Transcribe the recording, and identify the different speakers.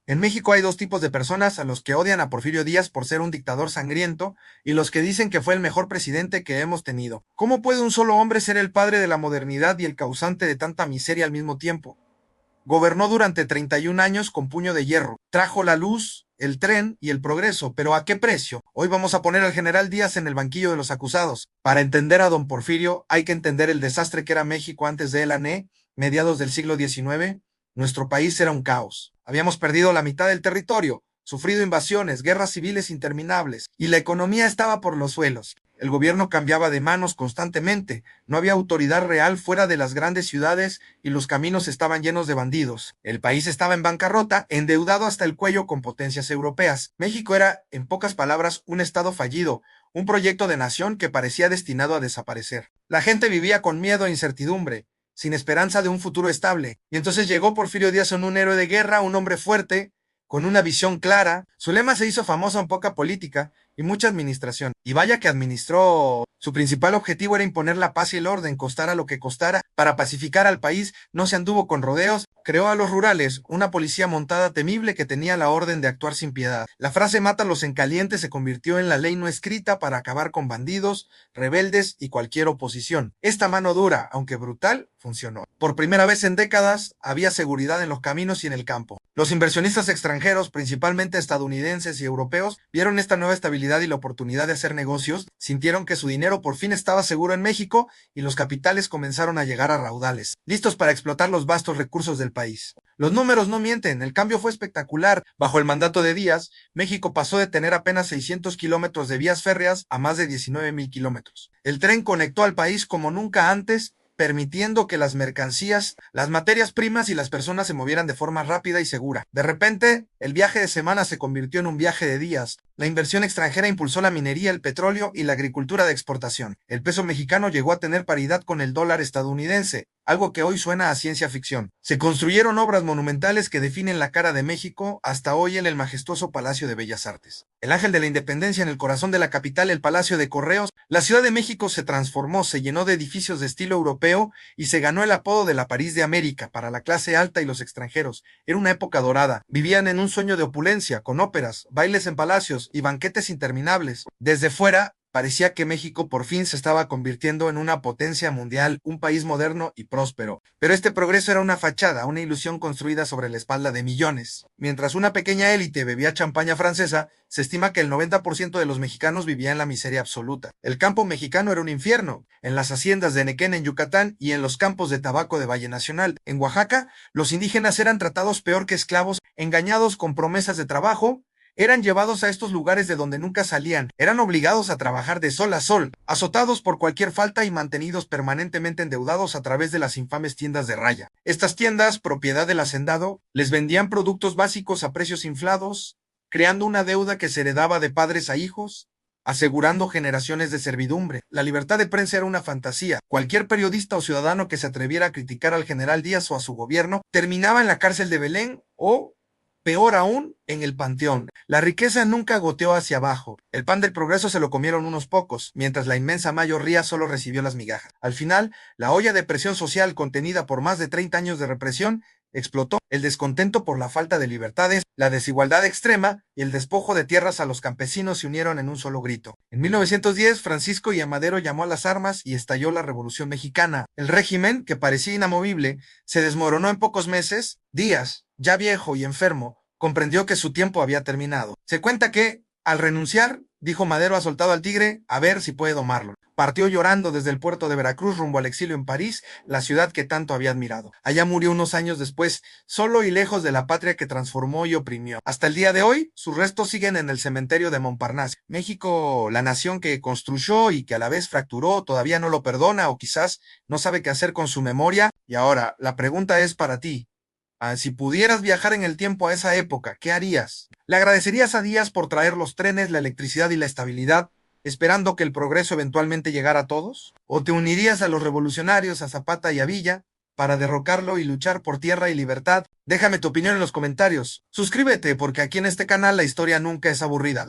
Speaker 1: En México hay dos tipos de personas: a los que odian a Porfirio Díaz por ser un dictador sangriento y los que dicen que fue el mejor presidente que hemos tenido. ¿Cómo puede un solo hombre ser el padre de la modernidad y el causante de tanta miseria al mismo tiempo? Gobernó durante 31 años con puño de hierro, trajo la luz, el tren y el progreso, pero ¿a qué precio? Hoy vamos a poner al general Díaz en el banquillo de los acusados. Para entender a don Porfirio hay que entender el desastre que era México antes de él, mediados del siglo XIX. Nuestro país era un caos. Habíamos perdido la mitad del territorio, sufrido invasiones, guerras civiles interminables, y la economía estaba por los suelos. El gobierno cambiaba de manos constantemente, no había autoridad real fuera de las grandes ciudades y los caminos estaban llenos de bandidos. El país estaba en bancarrota, endeudado hasta el cuello con potencias europeas. México era, en pocas palabras, un estado fallido, un proyecto de nación que parecía destinado a desaparecer. La gente vivía con miedo e incertidumbre, sin esperanza de un futuro estable. Y entonces llegó Porfirio Díaz, un héroe de guerra, un hombre fuerte, con una visión clara. Su lema se hizo famoso en poca política y mucha administración. Y vaya que administró. Su principal objetivo era imponer la paz y el orden, costara lo que costara. Para pacificar al país no se anduvo con rodeos. Creó a los rurales, una policía montada temible que tenía la orden de actuar sin piedad. La frase "mátalos en caliente" se convirtió en la ley no escrita para acabar con bandidos, rebeldes y cualquier oposición. Esta mano dura, aunque brutal, funcionó. Por primera vez en décadas había seguridad en los caminos y en el campo. Los inversionistas extranjeros, principalmente estadounidenses y europeos, vieron esta nueva estabilidad y la oportunidad de hacer negocios, sintieron que su dinero por fin estaba seguro en México y los capitales comenzaron a llegar a raudales, listos para explotar los vastos recursos del país. Los números no mienten, el cambio fue espectacular. Bajo el mandato de Díaz, México pasó de tener apenas 600 kilómetros de vías férreas a más de 19,000 kilómetros. El tren conectó al país como nunca antes, permitiendo que las mercancías, las materias primas y las personas se movieran de forma rápida y segura. De repente, el viaje de semana se convirtió en un viaje de días. La inversión extranjera impulsó la minería, el petróleo y la agricultura de exportación. El peso mexicano llegó a tener paridad con el dólar estadounidense, algo que hoy suena a ciencia ficción. Se construyeron obras monumentales que definen la cara de México hasta hoy en el majestuoso Palacio de Bellas Artes. El Ángel de la Independencia en el corazón de la capital, el Palacio de Correos. La Ciudad de México se transformó, se llenó de edificios de estilo europeo y se ganó el apodo de la París de América para la clase alta y los extranjeros. Era una época dorada. Vivían en un sueño de opulencia, con óperas, bailes en palacios y banquetes interminables. Desde fuera, parecía que México por fin se estaba convirtiendo en una potencia mundial, un país moderno y próspero. Pero este progreso era una fachada, una ilusión construida sobre la espalda de millones. Mientras una pequeña élite bebía champaña francesa, se estima que el 90% de los mexicanos vivía en la miseria absoluta. El campo mexicano era un infierno. En las haciendas de Nequén en Yucatán y en los campos de tabaco de Valle Nacional. En Oaxaca, los indígenas eran tratados peor que esclavos, engañados con promesas de trabajo. Eran llevados a estos lugares de donde nunca salían, eran obligados a trabajar de sol a sol, azotados por cualquier falta y mantenidos permanentemente endeudados a través de las infames tiendas de raya. Estas tiendas, propiedad del hacendado, les vendían productos básicos a precios inflados, creando una deuda que se heredaba de padres a hijos, asegurando generaciones de servidumbre. La libertad de prensa era una fantasía. Cualquier periodista o ciudadano que se atreviera a criticar al general Díaz o a su gobierno terminaba en la cárcel de Belén o, peor aún, en el panteón. La riqueza nunca goteó hacia abajo. El pan del progreso se lo comieron unos pocos, mientras la inmensa mayoría solo recibió las migajas. Al final, la olla de presión social contenida por más de 30 años de represión explotó. El descontento por la falta de libertades, la desigualdad extrema y el despojo de tierras a los campesinos se unieron en un solo grito. En 1910, Francisco I. Madero llamó a las armas y estalló la Revolución Mexicana. El régimen, que parecía inamovible, se desmoronó en pocos meses. Díaz, ya viejo y enfermo, comprendió que su tiempo había terminado. Se cuenta que, al renunciar, dijo Madero asoltado al tigre, a ver si puede domarlo. Partió llorando desde el puerto de Veracruz rumbo al exilio en París, la ciudad que tanto había admirado. Allá murió unos años después, solo y lejos de la patria que transformó y oprimió. Hasta el día de hoy, sus restos siguen en el cementerio de Montparnasse. México, la nación que construyó y que a la vez fracturó, todavía no lo perdona o quizás no sabe qué hacer con su memoria. Y ahora, la pregunta es para ti. Si pudieras viajar en el tiempo a esa época, ¿qué harías? ¿Le agradecerías a Díaz por traer los trenes, la electricidad y la estabilidad, esperando que el progreso eventualmente llegara a todos? ¿O te unirías a los revolucionarios, a Zapata y a Villa, para derrocarlo y luchar por tierra y libertad? Déjame tu opinión en los comentarios. Suscríbete porque aquí en este canal la historia nunca es aburrida.